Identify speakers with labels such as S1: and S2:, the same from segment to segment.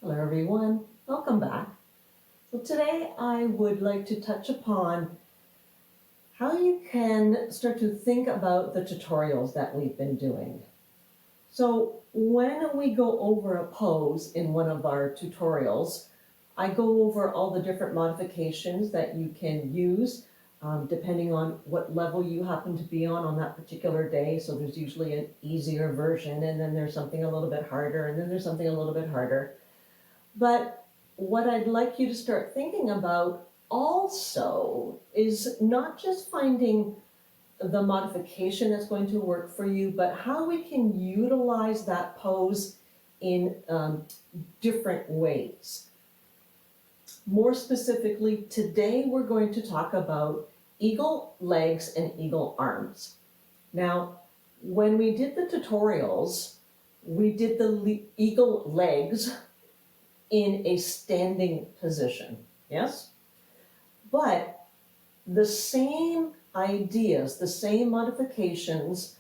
S1: Hello everyone, welcome back. So today I would like to touch upon how you can start to think about the tutorials that we've been doing. So when we go over a pose in one of our tutorials, I go over all the different modifications that you can use depending on what level you happen to be on that particular day. So there's usually an easier version, and then there's something a little bit harder, and then there's something a little bit harder. But what I'd like you to start thinking about also is not just finding the modification that's going to work for you, but how we can utilize that pose in different ways. More specifically, today we're going to talk about eagle legs and eagle arms. Now, when we did the tutorials, we did the eagle legs in a standing position, yes? But the same ideas, the same modifications,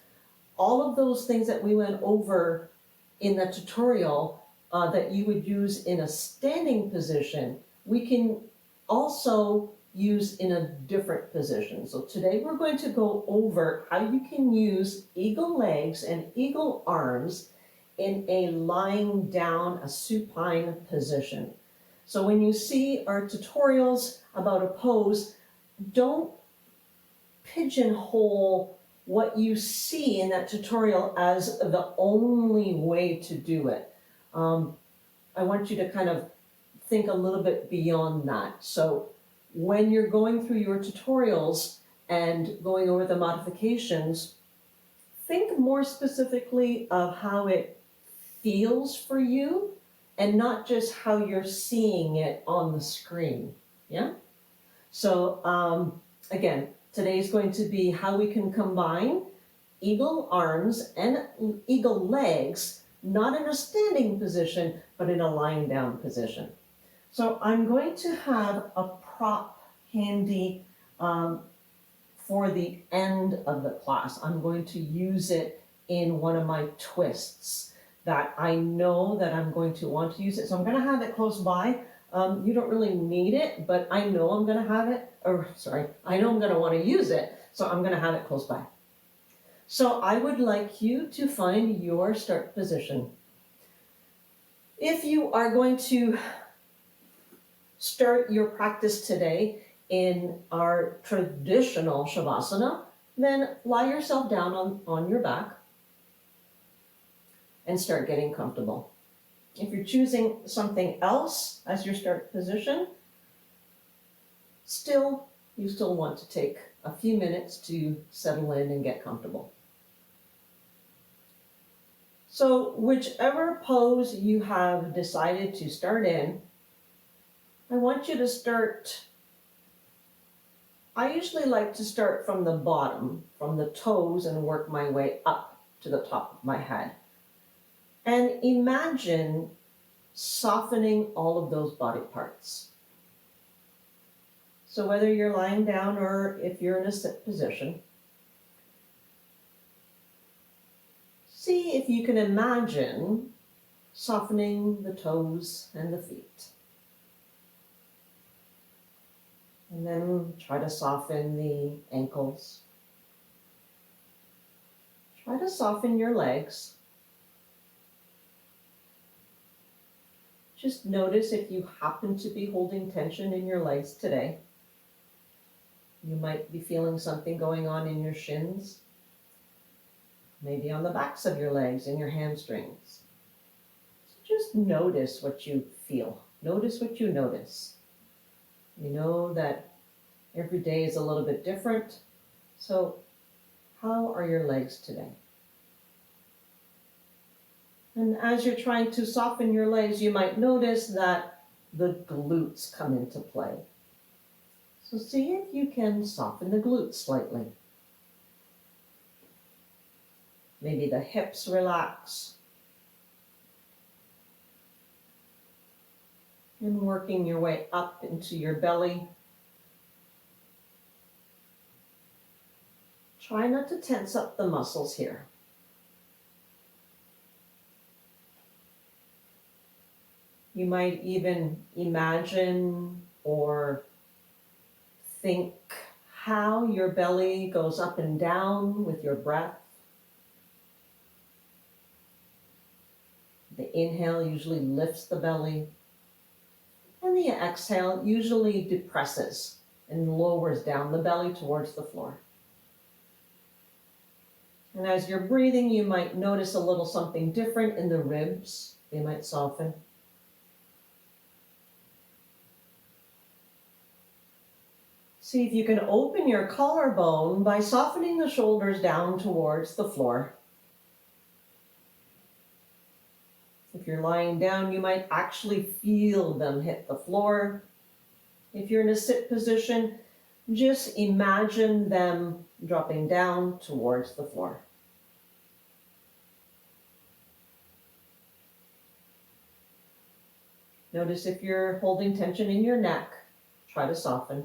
S1: all of those things that we went over in the tutorial that you would use in a standing position, we can also use in a different position. So today we're going to go over how you can use eagle legs and eagle arms in a lying down, a supine position. So when you see our tutorials about a pose, don't pigeonhole what you see in that tutorial as the only way to do it. I want you to kind of think a little bit beyond that. So when you're going through your tutorials and going over the modifications, think more specifically of how it feels for you and not just how you're seeing it on the screen. Yeah? So again, today's going to be how we can combine eagle arms and eagle legs, not in a standing position, but in a lying down position. So I'm going to have a prop handy for the end of the class. I'm going to use it in one of my twists that I know that I'm going to want to use it. So I'm going to have it close by. You don't really need it, but I know I'm going to have it, I know I'm going to want to use it, so I'm going to have it close by. So I would like you to find your start position. If you are going to start your practice today in our traditional Shavasana, then lie yourself down on your back and start getting comfortable. If you're choosing something else as your start position, you still want to take a few minutes to settle in and get comfortable. So whichever pose you have decided to start in, I want you to start. I usually like to start from the bottom, from the toes, and work my way up to the top of my head. And imagine softening all of those body parts. So whether you're lying down or if you're in a sit position, see if you can imagine softening the toes and the feet. And then try to soften the ankles. Try to soften your legs. Just notice if you happen to be holding tension in your legs today. You might be feeling something going on in your shins, maybe on the backs of your legs and your hamstrings. So just notice what you feel. Notice what you notice. You know that every day is a little bit different. So how are your legs today? And as you're trying to soften your legs, you might notice that the glutes come into play. So see if you can soften the glutes slightly. Maybe the hips relax. And working your way up into your belly. Try not to tense up the muscles here. You might even imagine or think how your belly goes up and down with your breath. The inhale usually lifts the belly, and the exhale usually depresses and lowers down the belly towards the floor. And as you're breathing, you might notice a little something different in the ribs. They might soften. See if you can open your collarbone by softening the shoulders down towards the floor. If you're lying down, you might actually feel them hit the floor. If you're in a sit position, just imagine them dropping down towards the floor. Notice if you're holding tension in your neck, try to soften.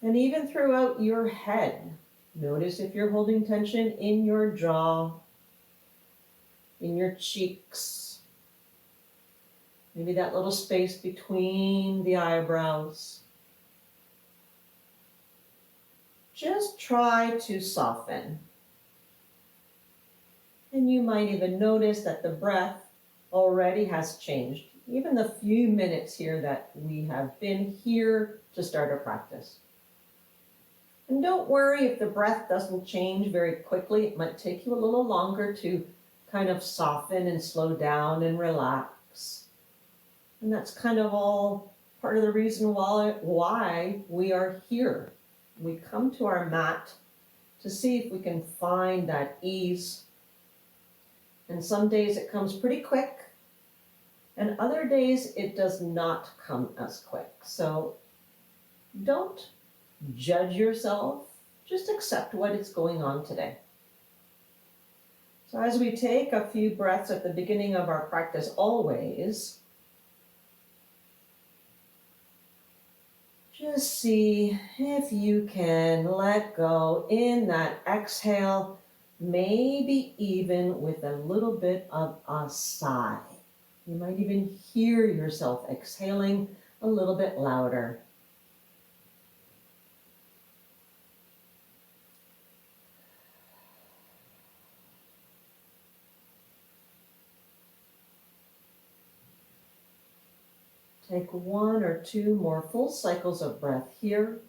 S1: And even throughout your head, notice if you're holding tension in your jaw, in your cheeks, maybe that little space between the eyebrows. Just try to soften. And you might even notice that the breath already has changed, even the few minutes here that we have been here to start our practice. And don't worry if the breath doesn't change very quickly. It might take you a little longer to kind of soften and slow down and relax. And that's kind of all part of the reason why we are here. We come to our mat to see if we can find that ease. And some days it comes pretty quick, and other days it does not come as quick. So don't judge yourself, just accept what is going on today. So as we take a few breaths at the beginning of our practice always, just see if you can let go in that exhale, maybe even with a little bit of a sigh. You might even hear yourself exhaling a little bit louder. Take 1 or 2 more full cycles of breath here.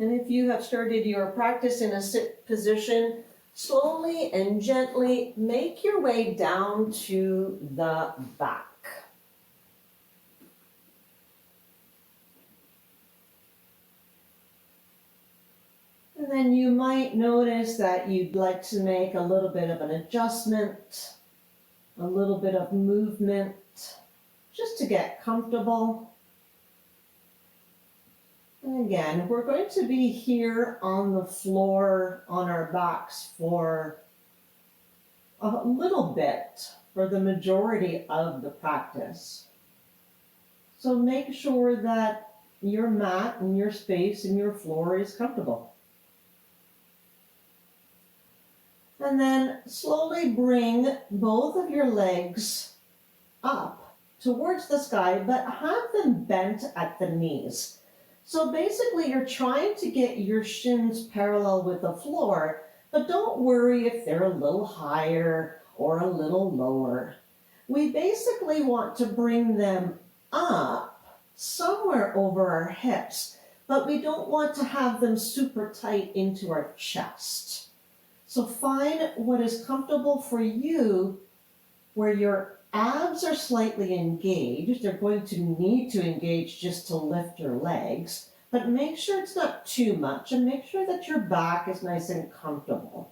S1: And if you have started your practice in a sit position, slowly and gently make your way down to the back. And then you might notice that you'd like to make a little bit of an adjustment, a little bit of movement, just to get comfortable. And again, we're going to be here on the floor on our backs for a little bit, for the majority of the practice. So make sure that your mat and your space and your floor is comfortable. And then slowly bring both of your legs up towards the sky, but have them bent at the knees. So basically you're trying to get your shins parallel with the floor, but don't worry if they're a little higher or a little lower. We basically want to bring them up somewhere over our hips, but we don't want to have them super tight into our chest. So find what is comfortable for you where your abs are slightly engaged. They're going to need to engage just to lift your legs, but make sure it's not too much and make sure that your back is nice and comfortable.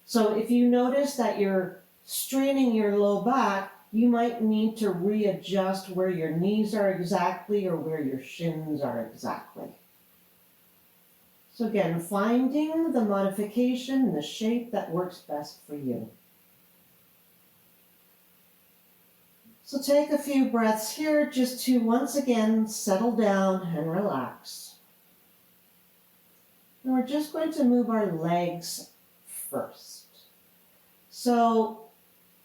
S1: So if you notice that you're straining your low back, you might need to readjust where your knees are exactly or where your shins are exactly. So again, finding the modification, the shape that works best for you. So take a few breaths here just to once again settle down and relax. And we're just going to move our legs first. So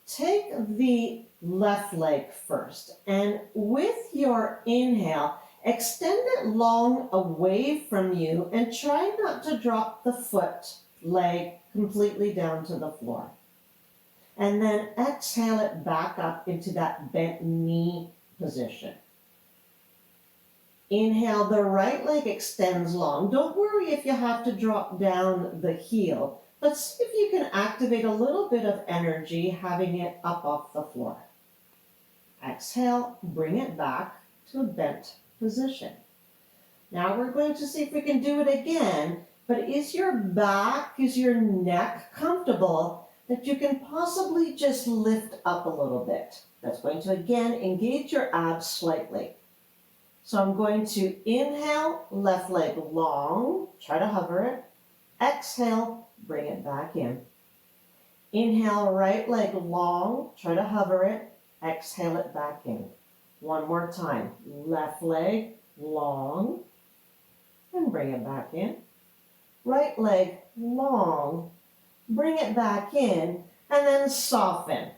S1: take the left leg first, and with your inhale, extend it long away from you and try not to drop the leg completely down to the floor. And then exhale it back up into that bent knee position. Inhale, the right leg extends long. Don't worry if you have to drop down the heel, but see if you can activate a little bit of energy having it up off the floor. Exhale, bring it back to a bent position. Now we're going to see if we can do it again, but is your neck comfortable that you can possibly just lift up a little bit? That's going to again engage your abs slightly. So I'm going to inhale, left leg long, try to hover it. Exhale, bring it back in. Inhale, right leg long, try to hover it. Exhale it back in. One more time. Left leg long, and bring it back in. Right leg long, bring it back in, and then soften.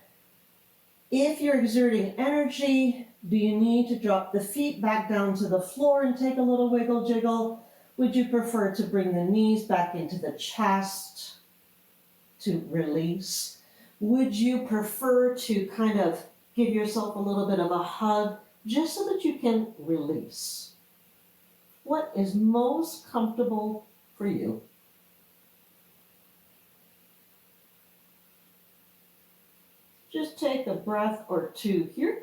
S1: If you're exerting energy, do you need to drop the feet back down to the floor and take a little wiggle jiggle? Would you prefer to bring the knees back into the chest to release? Would you prefer to kind of give yourself a little bit of a hug just so that you can release? What is most comfortable for you? Just take a breath or two here.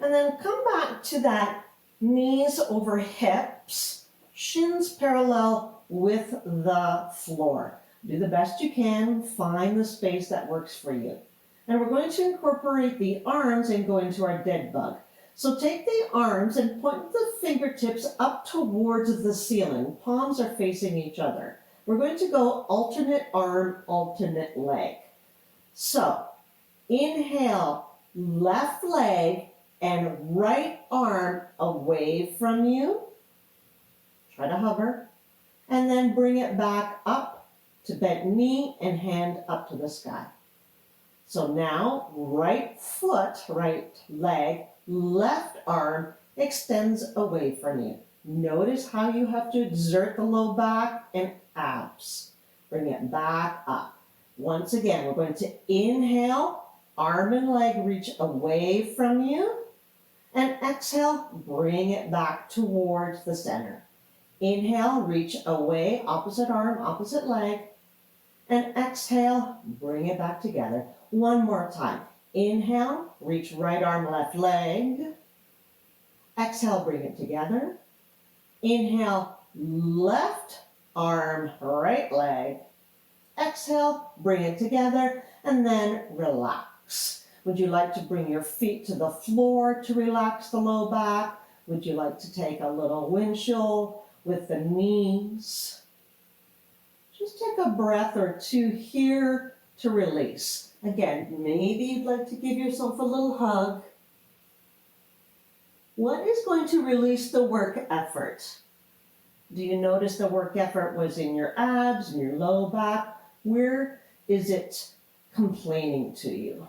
S1: And then come back to that knees over hips, shins parallel with the floor. Do the best you can, find the space that works for you. And we're going to incorporate the arms and go into our dead bug. So take the arms and point the fingertips up towards the ceiling. Palms are facing each other. We're going to go alternate arm, alternate leg. So inhale, left leg and right arm away from you. Try to hover. And then bring it back up to bent knee and hand up to the sky. So now right foot, right leg, left arm extends away from you. Notice how you have to exert the low back and abs. Bring it back up. Once again, we're going to inhale, arm and leg reach away from you. And exhale, bring it back towards the center. Inhale, reach away, opposite arm, opposite leg. And exhale, bring it back together. One more time. Inhale, reach right arm, left leg. Exhale, bring it together. Inhale, left arm, right leg. Exhale, bring it together, and then relax. Would you like to bring your feet to the floor to relax the low back? Would you like to take a little windshield with the knees? Just take a breath or two here to release. Again, maybe you'd like to give yourself a little hug. What is going to release the work effort? Do you notice the work effort was in your abs, in your low back? Where is it complaining to you?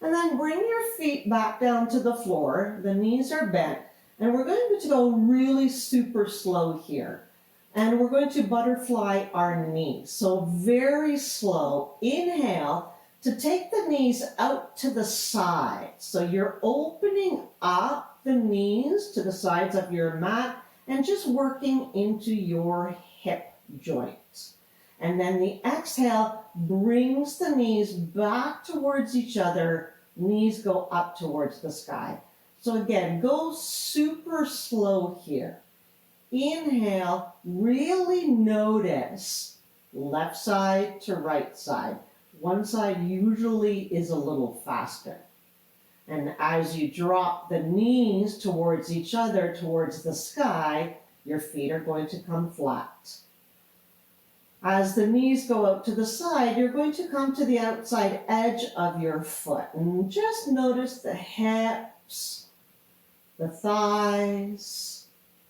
S1: And then bring your feet back down to the floor. The knees are bent. And we're going to go really super slow here. And we're going to butterfly our knees. So very slow. Inhale to take the knees out to the side. So you're opening up the knees to the sides of your mat and just working into your hip joints. And then the exhale brings the knees back towards each other. Knees go up towards the sky. So again, go super slow here. Inhale, really notice left side to right side. One side usually is a little faster. And as you drop the knees towards each other, towards the sky, your feet are going to come flat. As the knees go out to the side, you're going to come to the outside edge of your foot. And just notice the hips, the thighs,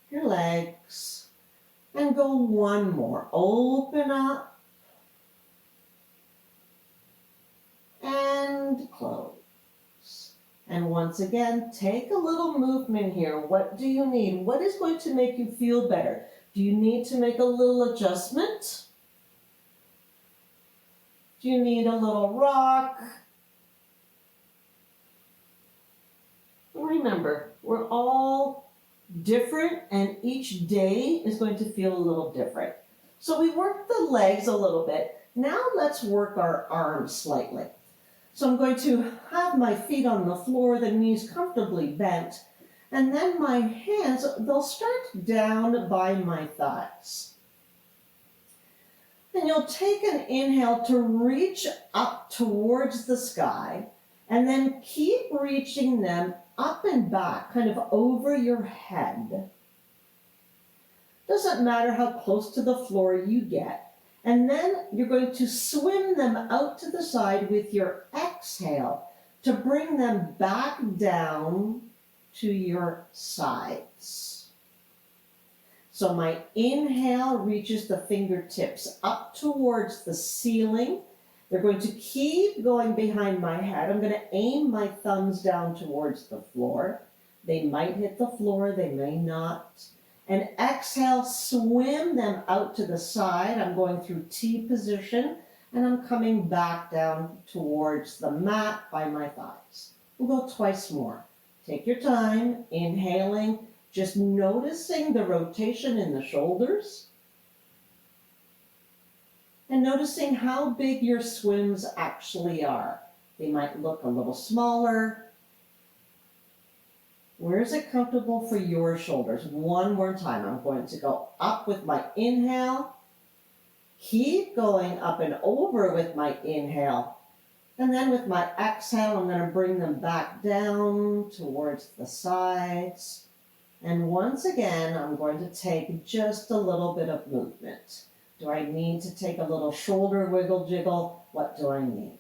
S1: your legs. And go one more. Open up and close. And once again, take a little movement here. What do you need? What is going to make you feel better? Do you need to make a little adjustment? Do you need a little rock? Remember, we're all different and each day is going to feel a little different. So we worked the legs a little bit. Now let's work our arms slightly. So I'm going to have my feet on the floor, the knees comfortably bent, and then my hands, they'll start down by my thighs. And you'll take an inhale to reach up towards the sky, and then keep reaching them up and back, kind of over your head. Doesn't matter how close to the floor you get. And then you're going to swim them out to the side with your exhale to bring them back down to your sides. So my inhale reaches the fingertips up towards the ceiling. They're going to keep going behind my head. I'm going to aim my thumbs down towards the floor. They might hit the floor, they may not. And exhale, swim them out to the side. I'm going through T position, and I'm coming back down towards the mat by my thighs. We'll go twice more. Take your time, inhaling, just noticing the rotation in the shoulders, and noticing how big your swims actually are. They might look a little smaller. Where is it comfortable for your shoulders? One more time. I'm going to go up with my inhale. Keep going up and over with my inhale. And then with my exhale, I'm going to bring them back down towards the sides. And once again, I'm going to take just a little bit of movement. Do I need to take a little shoulder wiggle jiggle? What do I need?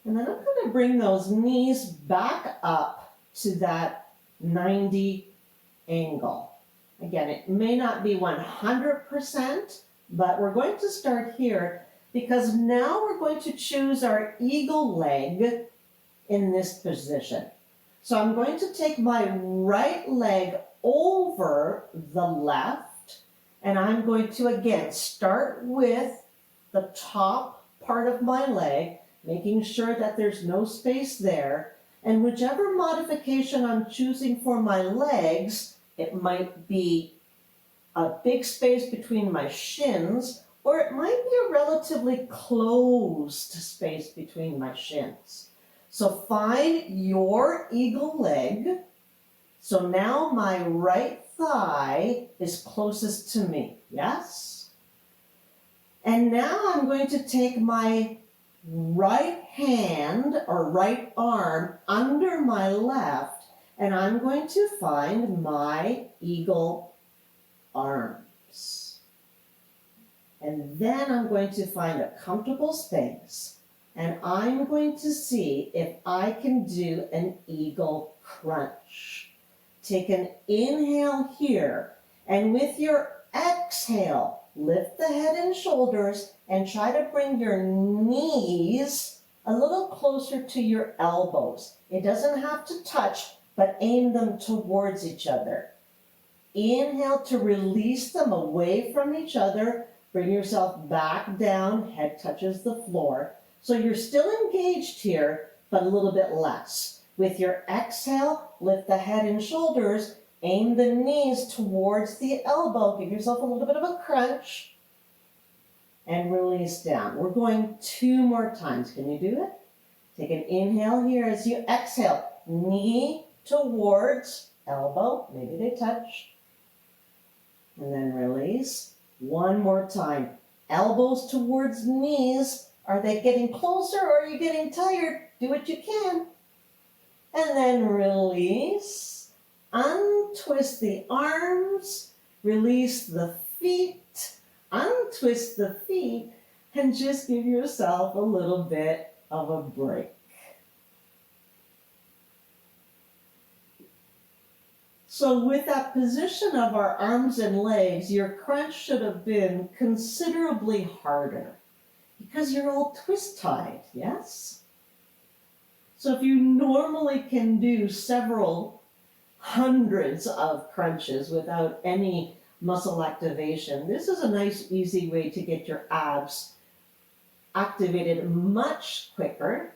S1: And then I'm going to bring those knees back up to that 90 angle. Again, it may not be 100%, but we're going to start here because now we're going to choose our eagle leg in this position. So I'm going to take my right leg over the left, and I'm going to again start with the top part of my leg, making sure that there's no space there. And whichever modification I'm choosing for my legs, it might be a big space between my shins, or it might be a relatively closed space between my shins. So find your eagle leg. So now my right thigh is closest to me, yes? And now I'm going to take my right hand or right arm under my left, and I'm going to find my eagle arms. And then I'm going to find a comfortable space, and I'm going to see if I can do an eagle crunch. Take an inhale here, and with your exhale, lift the head and shoulders and try to bring your knees a little closer to your elbows. It doesn't have to touch, but aim them towards each other. Inhale to release them away from each other. Bring yourself back down, head touches the floor. So you're still engaged here, but a little bit less. With your exhale, lift the head and shoulders. Aim the knees towards the elbow. Give yourself a little bit of a crunch. And release down. We're going 2 more times. Can you do it? Take an inhale here as you exhale. Knee towards elbow. Maybe they touch. And then release. One more time. Elbows towards knees. Are they getting closer or are you getting tired? Do what you can. And then release. Untwist the arms. Release the feet. Untwist the feet. And just give yourself a little bit of a break. So with that position of our arms and legs, your crunch should have been considerably harder because you're all twist-tied, yes? So if you normally can do several hundreds of crunches without any muscle activation, this is a nice, easy way to get your abs activated much quicker,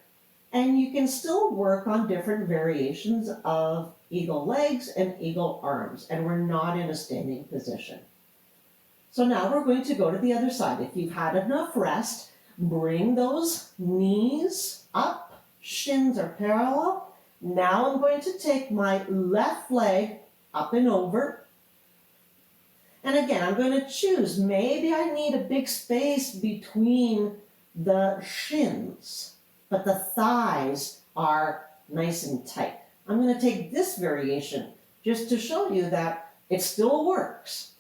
S1: and you can still work on different variations of eagle legs and eagle arms, and we're not in a standing position. So now we're going to go to the other side. If you've had enough rest, bring those knees up, shins are parallel. Now I'm going to take my left leg up and over. And again, I'm going to choose. Maybe I need a big space between the shins, but the thighs are nice and tight. I'm going to take this variation just to show you that it still works.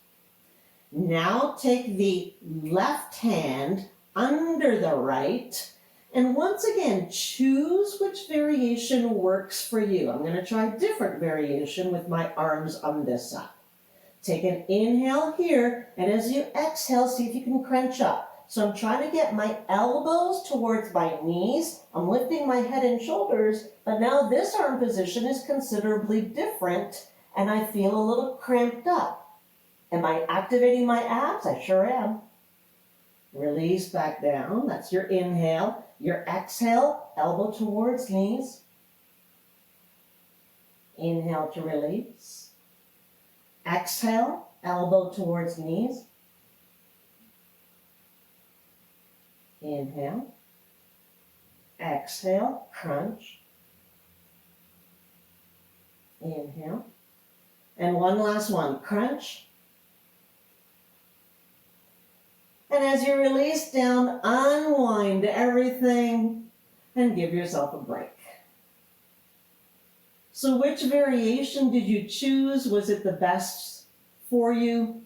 S1: Now take the left hand under the right, and once again, choose which variation works for you. I'm going to try a different variation with my arms on this side. Take an inhale here, and as you exhale, see if you can crunch up. So I'm trying to get my elbows towards my knees. I'm lifting my head and shoulders, but now this arm position is considerably different, and I feel a little cramped up. Am I activating my abs? I sure am. Release back down. That's your inhale. Your exhale, elbow towards knees. Inhale to release. Exhale, elbow towards knees. Inhale. Exhale, crunch. Inhale. And one last one, crunch. And as you release down, unwind everything and give yourself a break. So which variation did you choose? Was it the best for you?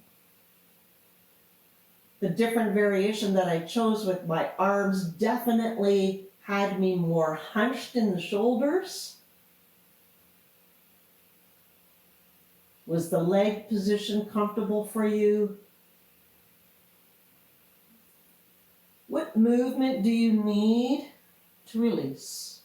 S1: The different variation that I chose with my arms definitely had me more hunched in the shoulders. Was the leg position comfortable for you? What movement do you need to release?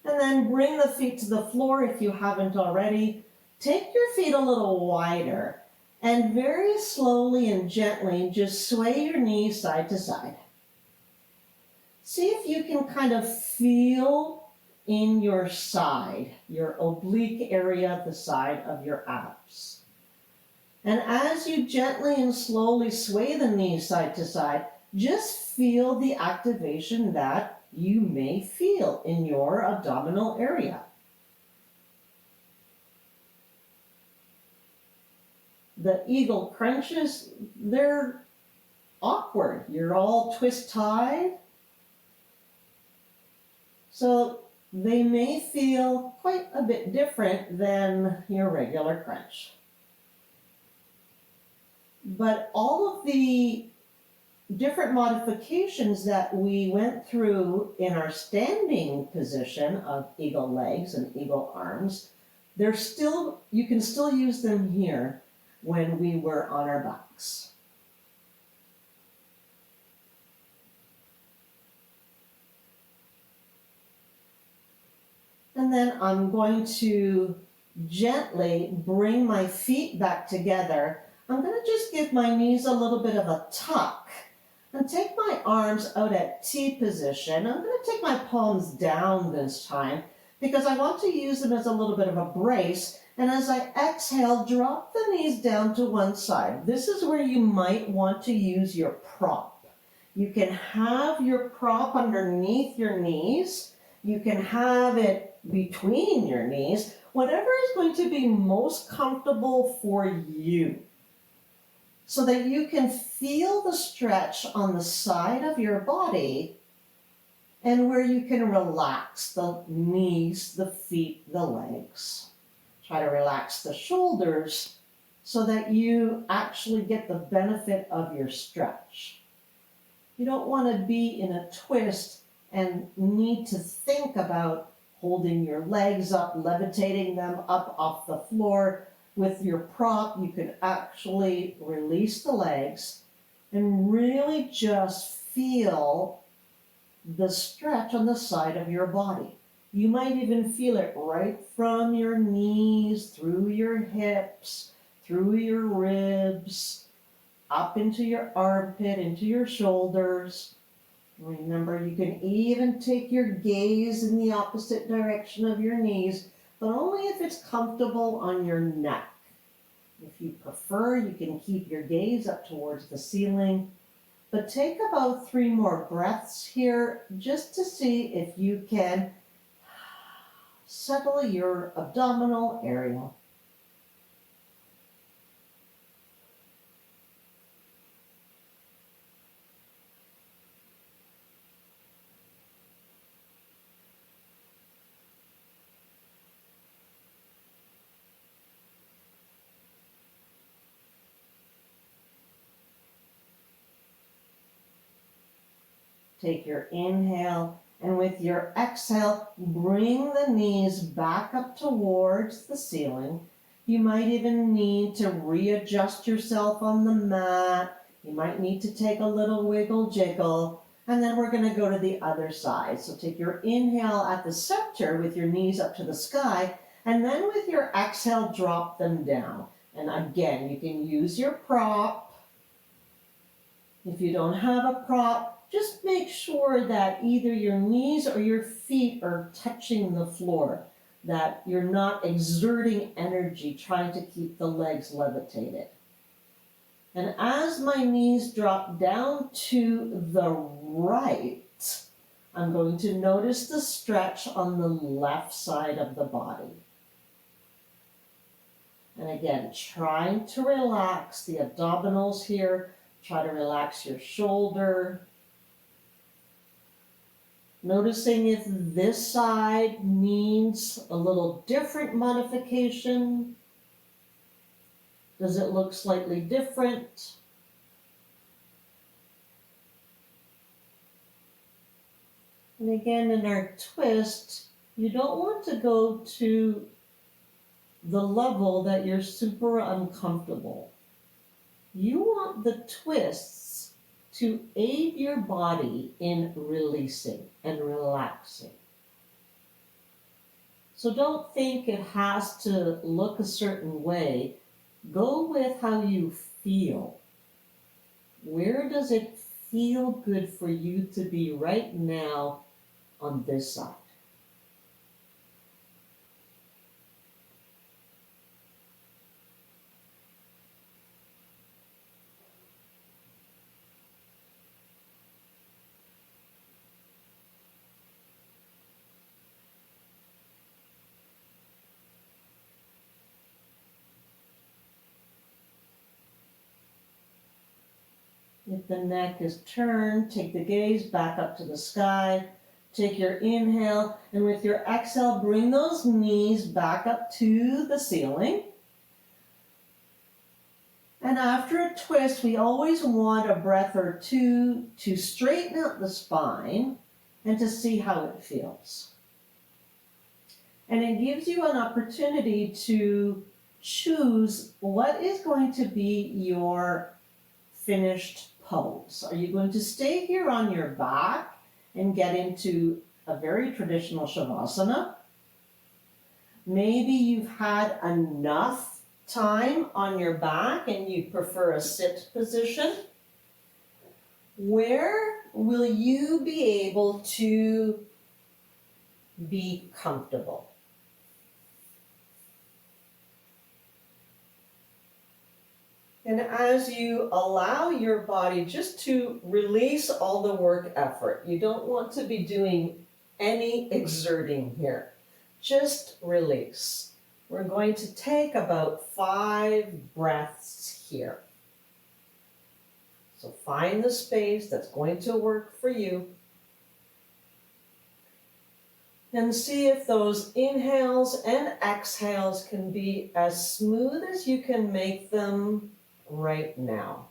S1: And then bring the feet to the floor if you haven't already. Take your feet a little wider and very slowly and gently just sway your knees side to side. See if you can kind of feel in your side, your oblique area, the side of your abs. And as you gently and slowly sway the knees side to side, just feel the activation that you may feel in your abdominal area. The eagle crunches, they're awkward. You're all twist-tied. So they may feel quite a bit different than your regular crunch. But all of the different modifications that we went through in our standing position of eagle legs and eagle arms, you can still use them here when we were on our backs. And then I'm going to gently bring my feet back together. I'm going to just give my knees a little bit of a tuck and take my arms out at T position. I'm going to take my palms down this time because I want to use them as a little bit of a brace. And as I exhale, drop the knees down to one side. This is where you might want to use your prop. You can have your prop underneath your knees, You can have it between your knees, whatever is going to be most comfortable for you, so that you can feel the stretch on the side of your body and where you can relax the knees, the feet, the legs. Try to relax the shoulders so that you actually get the benefit of your stretch. You don't want to be in a twist and need to think about holding your legs up, levitating them up off the floor. With your prop, you can actually release the legs and really just feel the stretch on the side of your body. You might even feel it right from your knees, through your hips, through your ribs, up into your armpit, into your shoulders. Remember, you can even take your gaze in the opposite direction of your knees, but only if it's comfortable on your neck. If you prefer, you can keep your gaze up towards the ceiling, but take about 3 more breaths here just to see if you can settle your abdominal area. Take your inhale, and with your exhale, bring the knees back up towards the ceiling. You might even need to readjust yourself on the mat. You might need to take a little wiggle jiggle. And then we're going to go to the other side. So take your inhale at the center with your knees up to the sky, and then with your exhale, drop them down. And again, you can use your prop. If you don't have a prop, just make sure that either your knees or your feet are touching the floor, that you're not exerting energy trying to keep the legs levitated. And as my knees drop down to the right, I'm going to notice the stretch on the left side of the body. And again, trying to relax the abdominals here. Try to relax your shoulder. Noticing if this side needs a little different modification. Does it look slightly different? And again, in our twist, you don't want to go to the level that you're super uncomfortable. You want the twists to aid your body in releasing and relaxing. So don't think it has to look a certain way. Go with how you feel. Where does it feel good for you to be right now on this side? If the neck is turned, take the gaze back up to the sky. Take your inhale, and with your exhale, bring those knees back up to the ceiling. And after a twist, we always want a breath or two to straighten out the spine and to see how it feels. And it gives you an opportunity to choose what is going to be your finished pose. Are you going to stay here on your back and get into a very traditional Shavasana? Maybe you've had enough time on your back and you prefer a sit position. Where will you be able to be comfortable? And as you allow your body just to release all the work effort, you don't want to be doing any exerting here. Just release. We're going to take about 5 breaths here. So find the space that's going to work for you. And see if those inhales and exhales can be as smooth as you can make them right now.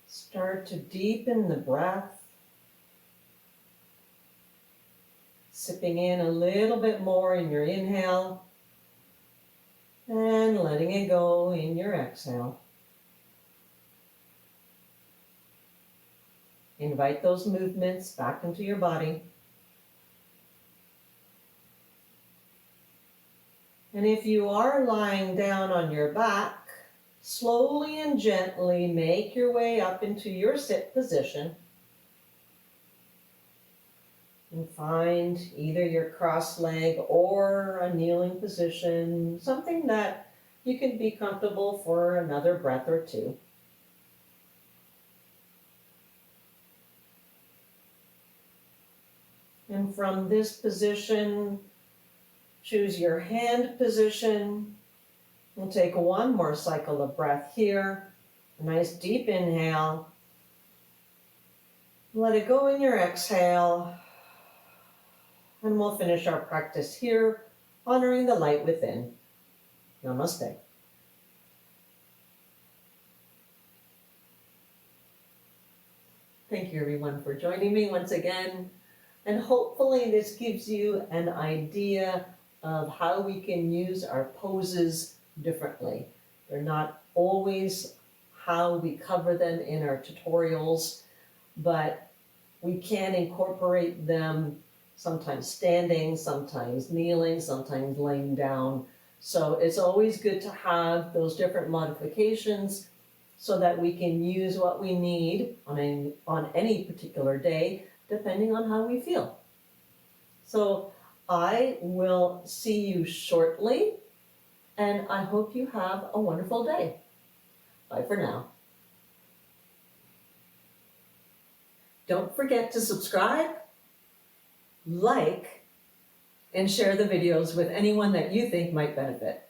S1: Start to deepen the breath, sipping in a little bit more in your inhale and letting it go in your exhale. Invite those movements back into your body. And if you are lying down on your back, slowly and gently make your way up into your sit position. And find either your cross leg or a kneeling position, something that you can be comfortable for another breath or two. And from this position, choose your hand position. We'll take one more cycle of breath here. A nice deep inhale. Let it go in your exhale. And we'll finish our practice here, honoring the light within. Namaste. Thank you everyone for joining me once again. And hopefully this gives you an idea of how we can use our poses differently. They're not always how we cover them in our tutorials, but we can incorporate them sometimes standing, sometimes kneeling, sometimes laying down. So it's always good to have those different modifications so that we can use what we need on any particular day, depending on how we feel. So I will see you shortly, and I hope you have a wonderful day. Bye for now. Don't forget to subscribe, like, and share the videos with anyone that you think might benefit.